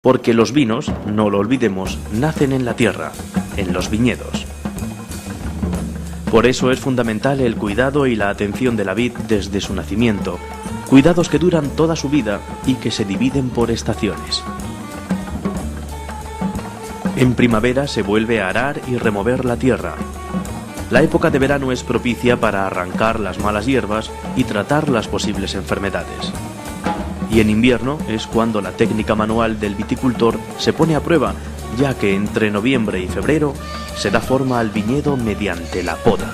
Porque los vinos, no lo olvidemos, nacen en la tierra, en los viñedos. Por eso es fundamental el cuidado y la atención de la vid desde su nacimiento, cuidados que duran toda su vida y que se dividen por estaciones. En primavera se vuelve a arar y remover la tierra. La época de verano es propicia para arrancar las malas hierbas y tratar las posibles enfermedades. Y en invierno es cuando la técnica manual del viticultor se pone a prueba, ya que entre noviembre y febrero se da forma al viñedo mediante la poda.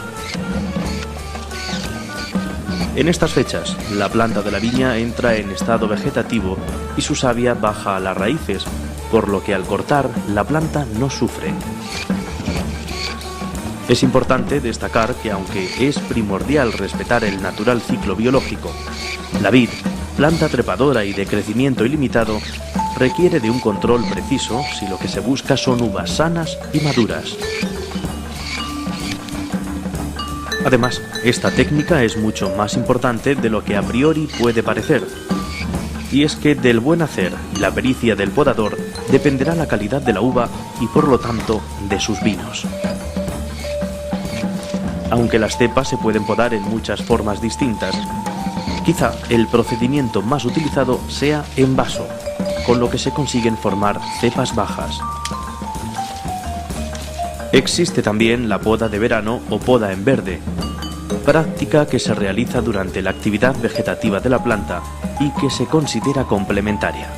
En estas fechas, la planta de la viña entra en estado vegetativo y su savia baja a las raíces, por lo que al cortar, la planta no sufre. Es importante destacar que aunque es primordial respetar el natural ciclo biológico, la vid, planta trepadora y de crecimiento ilimitado, requiere de un control preciso si lo que se busca son uvas sanas y maduras. Además, esta técnica es mucho más importante de lo que a priori puede parecer. Y es que del buen hacer y la pericia del podador dependerá la calidad de la uva y por lo tanto de sus vinos. Aunque las cepas se pueden podar en muchas formas distintas, quizá el procedimiento más utilizado sea en vaso, con lo que se consiguen formar cepas bajas. Existe también la poda de verano o poda en verde, práctica que se realiza durante la actividad vegetativa de la planta y que se considera complementaria.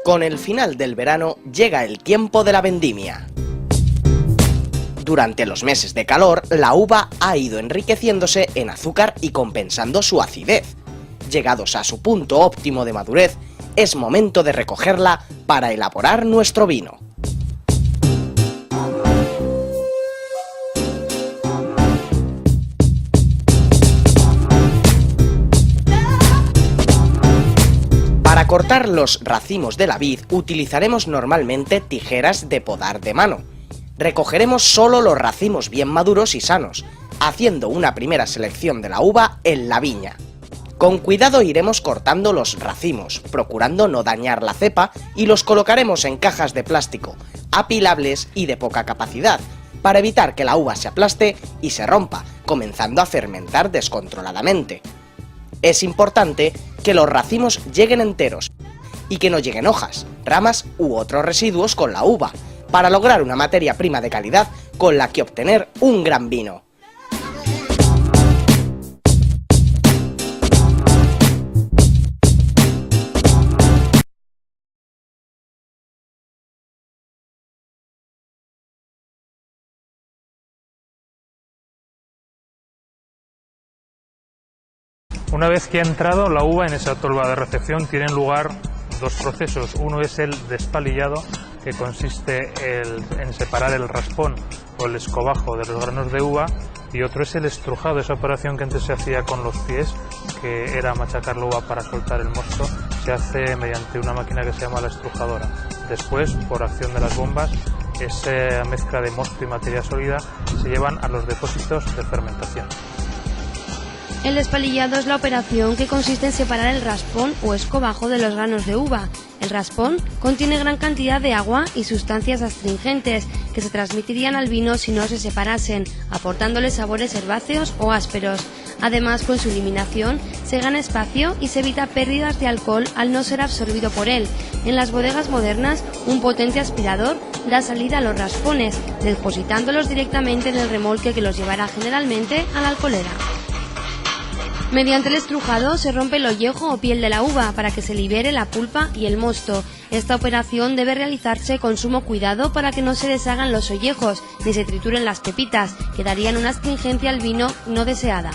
Con el final del verano llega el tiempo de la vendimia. Durante los meses de calor, la uva ha ido enriqueciéndose en azúcar y compensando su acidez. Llegados a su punto óptimo de madurez, es momento de recogerla para elaborar nuestro vino. Para cortar los racimos de la vid utilizaremos normalmente tijeras de podar de mano. Recogeremos solo los racimos bien maduros y sanos, haciendo una primera selección de la uva en la viña. Con cuidado iremos cortando los racimos, procurando no dañar la cepa, y los colocaremos en cajas de plástico, apilables y de poca capacidad, para evitar que la uva se aplaste y se rompa, comenzando a fermentar descontroladamente. Es importante que los racimos lleguen enteros y que no lleguen hojas, ramas u otros residuos con la uva, para lograr una materia prima de calidad con la que obtener un gran vino. Una vez que ha entrado la uva en esa tolva de recepción, tienen lugar dos procesos. Uno es el despalillado, que consiste en separar el raspón o el escobajo de los granos de uva, y otro es el estrujado, esa operación que antes se hacía con los pies, que era machacar la uva para soltar el mosto, se hace mediante una máquina que se llama la estrujadora. Después, por acción de las bombas, esa mezcla de mosto y materia sólida se llevan a los depósitos de fermentación. El despalillado es la operación que consiste en separar el raspón o escobajo de los granos de uva. El raspón contiene gran cantidad de agua y sustancias astringentes que se transmitirían al vino si no se separasen, aportándole sabores herbáceos o ásperos. Además, con su eliminación se gana espacio y se evita pérdidas de alcohol al no ser absorbido por él. En las bodegas modernas, un potente aspirador da salida a los raspones, depositándolos directamente en el remolque que los llevará generalmente a la alcoholera. Mediante el estrujado se rompe el ollejo o piel de la uva para que se libere la pulpa y el mosto. Esta operación debe realizarse con sumo cuidado para que no se deshagan los ollejos ni se trituren las pepitas, que darían una astringencia al vino no deseada.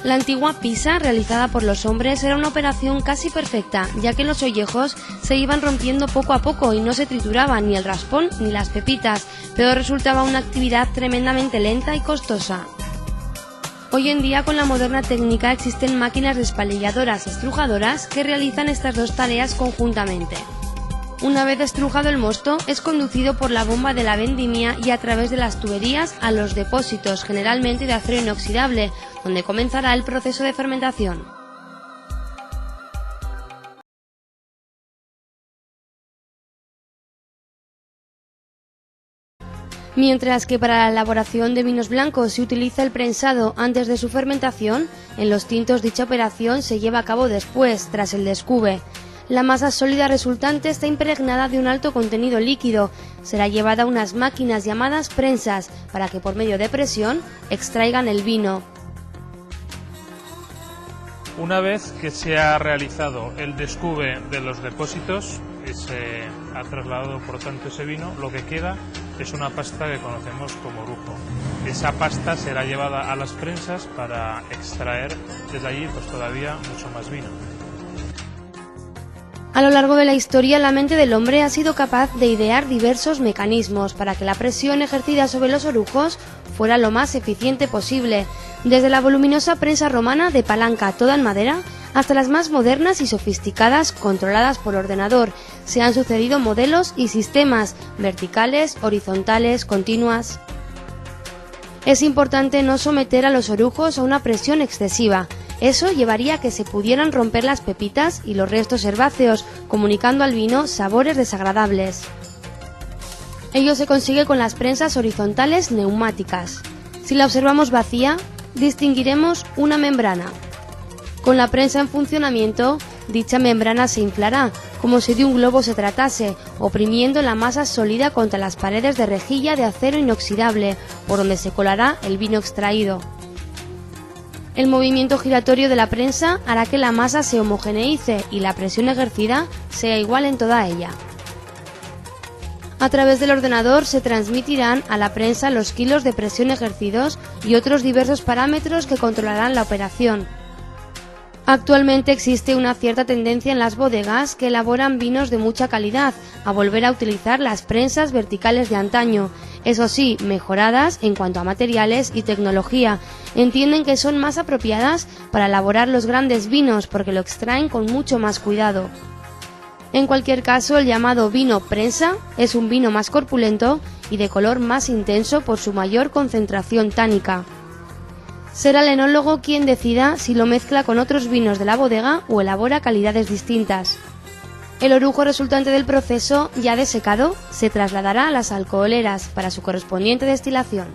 La antigua pisa, realizada por los hombres, era una operación casi perfecta, ya que los ollejos se iban rompiendo poco a poco y no se trituraban ni el raspón ni las pepitas, pero resultaba una actividad tremendamente lenta y costosa. Hoy en día, con la moderna técnica, existen máquinas despalilladoras y estrujadoras que realizan estas dos tareas conjuntamente. Una vez estrujado el mosto, es conducido por la bomba de la vendimia y a través de las tuberías a los depósitos, generalmente de acero inoxidable, donde comenzará el proceso de fermentación. Mientras que para la elaboración de vinos blancos se utiliza el prensado antes de su fermentación, en los tintos dicha operación se lleva a cabo después, tras el descube. La masa sólida resultante está impregnada de un alto contenido líquido. Será llevada a unas máquinas llamadas prensas para que por medio de presión extraigan el vino. Una vez que se ha realizado el descube de los depósitos y se ha trasladado por tanto ese vino, lo que queda es una pasta que conocemos como orujo. Esa pasta será llevada a las prensas para extraer desde allí pues todavía mucho más vino. A lo largo de la historia, la mente del hombre ha sido capaz de idear diversos mecanismos para que la presión ejercida sobre los orujos fuera lo más eficiente posible, desde la voluminosa prensa romana de palanca toda en madera hasta las más modernas y sofisticadas controladas por ordenador. Se han sucedido modelos y sistemas verticales, horizontales, continuas. Es importante no someter a los orujos a una presión excesiva. Eso llevaría a que se pudieran romper las pepitas y los restos herbáceos, comunicando al vino sabores desagradables. Ello se consigue con las prensas horizontales neumáticas. Si la observamos vacía, distinguiremos una membrana. Con la prensa en funcionamiento, dicha membrana se inflará, como si de un globo se tratase, oprimiendo la masa sólida contra las paredes de rejilla de acero inoxidable, por donde se colará el vino extraído. El movimiento giratorio de la prensa hará que la masa se homogeneice y la presión ejercida sea igual en toda ella. A través del ordenador se transmitirán a la prensa los kilos de presión ejercidos y otros diversos parámetros que controlarán la operación. Actualmente existe una cierta tendencia en las bodegas que elaboran vinos de mucha calidad a volver a utilizar las prensas verticales de antaño, eso sí, mejoradas en cuanto a materiales y tecnología. Entienden que son más apropiadas para elaborar los grandes vinos porque lo extraen con mucho más cuidado. En cualquier caso, el llamado vino prensa es un vino más corpulento y de color más intenso por su mayor concentración tánica. Será el enólogo quien decida si lo mezcla con otros vinos de la bodega o elabora calidades distintas. El orujo resultante del proceso, ya desecado, se trasladará a las alcoholeras para su correspondiente destilación.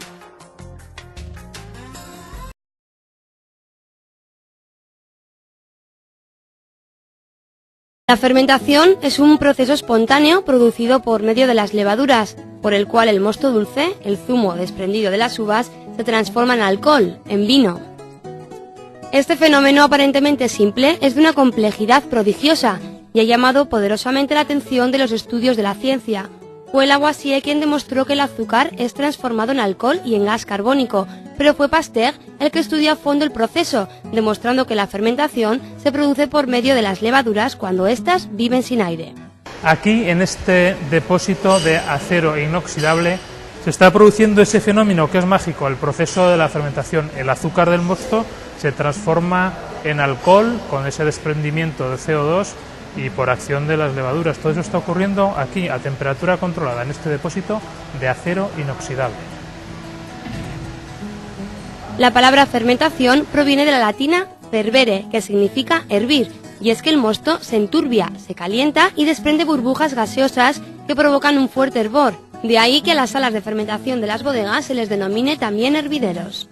La fermentación es un proceso espontáneo producido por medio de las levaduras, por el cual el mosto dulce, el zumo desprendido de las uvas, se transforma en alcohol, en vino. Este fenómeno aparentemente simple es de una complejidad prodigiosa y ha llamado poderosamente la atención de los estudios de la ciencia. Fue Lavoisier quien demostró que el azúcar es transformado en alcohol y en gas carbónico, pero fue Pasteur el que estudió a fondo el proceso, demostrando que la fermentación se produce por medio de las levaduras cuando éstas viven sin aire. Aquí, en este depósito de acero inoxidable, se está produciendo ese fenómeno que es mágico, el proceso de la fermentación. El azúcar del mosto se transforma en alcohol con ese desprendimiento de CO2 y por acción de las levaduras. Todo eso está ocurriendo aquí a temperatura controlada en este depósito de acero inoxidable. La palabra fermentación proviene de la latina fervere, que significa hervir, y es que el mosto se enturbia, se calienta y desprende burbujas gaseosas que provocan un fuerte hervor. De ahí que a las salas de fermentación de las bodegas se les denomine también hervideros.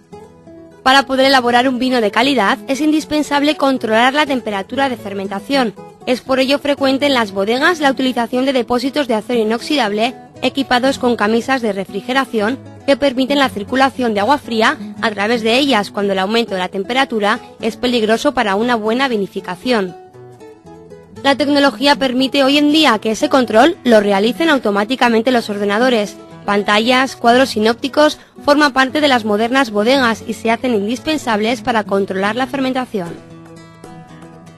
Para poder elaborar un vino de calidad es indispensable controlar la temperatura de fermentación. Es por ello frecuente en las bodegas la utilización de depósitos de acero inoxidable equipados con camisas de refrigeración que permiten la circulación de agua fría a través de ellas cuando el aumento de la temperatura es peligroso para una buena vinificación. La tecnología permite hoy en día que ese control lo realicen automáticamente los ordenadores. Pantallas, cuadros sinópticos forman parte de las modernas bodegas y se hacen indispensables para controlar la fermentación.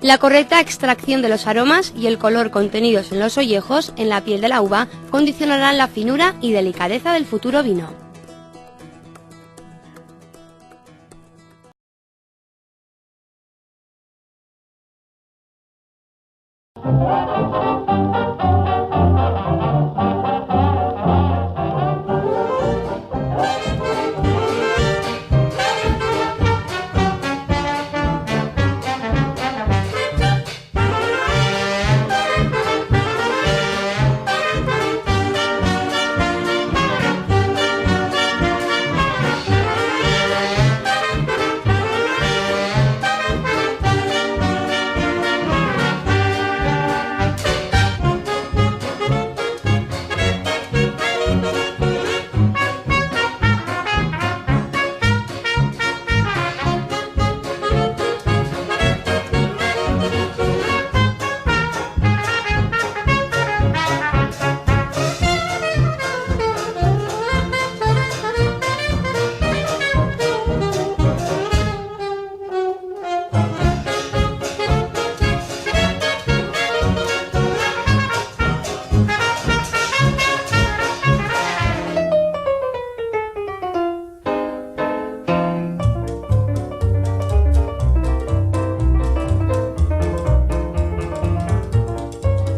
La correcta extracción de los aromas y el color contenidos en los ollejos en la piel de la uva condicionarán la finura y delicadeza del futuro vino. Thank you.